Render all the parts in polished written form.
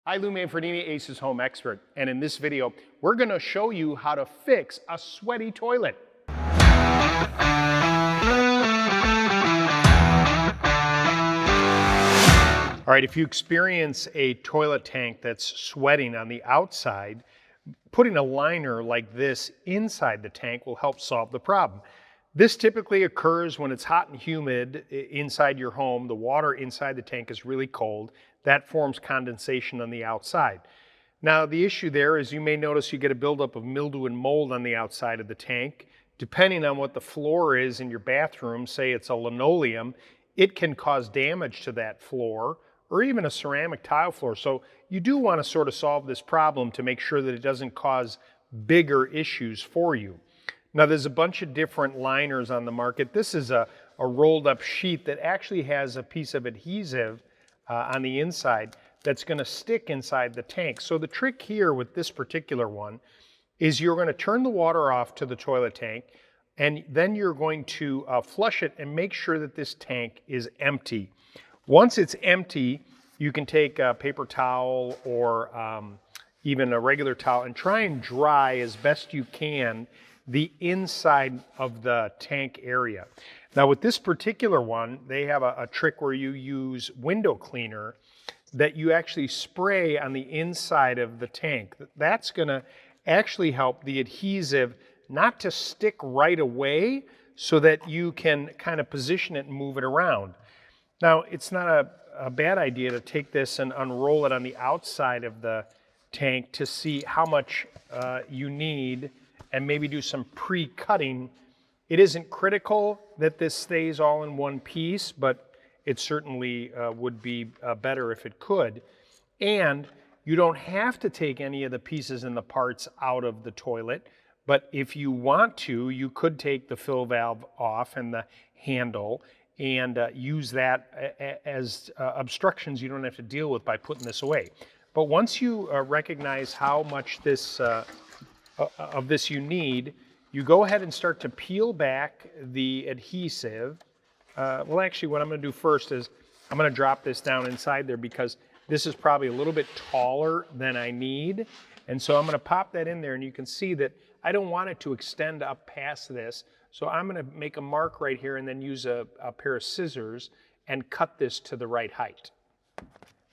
Hi, Lou Manfredini, Ace's home expert, and in this video, we're going to show you how to fix a sweaty toilet. All right, if you experience a toilet tank that's sweating on the outside, putting a liner like this inside the tank will help solve the problem. This typically occurs when it's hot and humid inside your home. The water inside the tank is really cold. That forms condensation on the outside. Now, the issue there is you may notice you get a buildup of mildew and mold on the outside of the tank. Depending on what the floor is in your bathroom, say it's a linoleum, it can cause damage to that floor, or even a ceramic tile floor. So you do want to sort of solve this problem to make sure that it doesn't cause bigger issues for you. Now, there's a bunch of different liners on the market. This is a rolled up sheet that actually has a piece of adhesive on the inside that's going to stick inside the tank. So the trick here with this particular one is you're going to turn the water off to the toilet tank, and then you're going to flush it and make sure that this tank is empty. Once it's empty, you can take a paper towel or even a regular towel and try and dry as best you can the inside of the tank area. Now with this particular one, they have a trick where you use window cleaner that you actually spray on the inside of the tank. That's gonna actually help the adhesive not to stick right away so that you can kind of position it and move it around. Now, it's not a bad idea to take this and unroll it on the outside of the tank to see how much you need and maybe do some pre-cutting. It isn't critical that this stays all in one piece, but it certainly would be better if it could. And you don't have to take any of the pieces and the parts out of the toilet, but if you want to, you could take the fill valve off and the handle and use that as obstructions you don't have to deal with by putting this away. But once you recognize how much of this you need, you go ahead and start to peel back the adhesive. Well, actually, what I'm going to do first is I'm going to drop this down inside there because this is probably a little bit taller than I need. And so I'm going to pop that in there, and you can see that I don't want it to extend up past this. So I'm going to make a mark right here and then use a pair of scissors and cut this to the right height.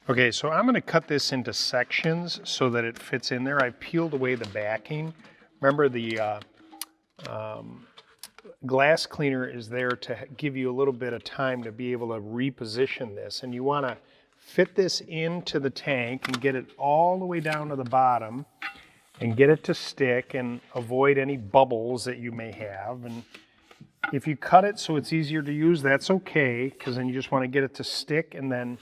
Okay, so I'm going to cut this into sections so that it fits in there. I peeled away the backing. Remember, the glass cleaner is there to give you a little bit of time to be able to reposition this. And you want to fit this into the tank and get it all the way down to the bottom and get it to stick and avoid any bubbles that you may have. And if you cut it so it's easier to use, that's okay, because then you just want to get it to stick and then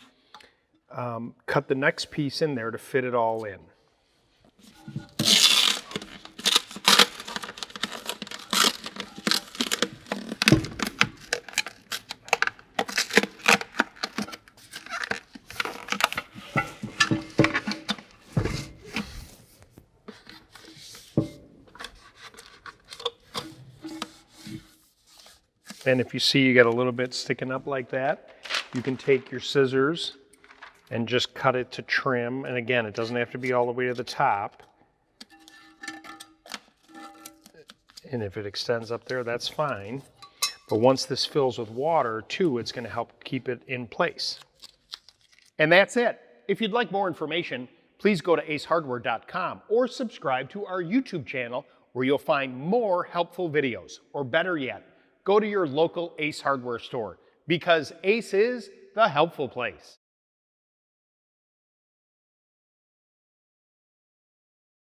cut the next piece in there to fit it all in. And if you see you got a little bit sticking up like that, you can take your scissors and just cut it to trim. And again, it doesn't have to be all the way to the top. And if it extends up there, that's fine. But once this fills with water too, it's going to help keep it in place. And that's it. If you'd like more information, please go to acehardware.com or subscribe to our YouTube channel where you'll find more helpful videos. Or better yet, go to your local Ace Hardware store because Ace is the helpful place.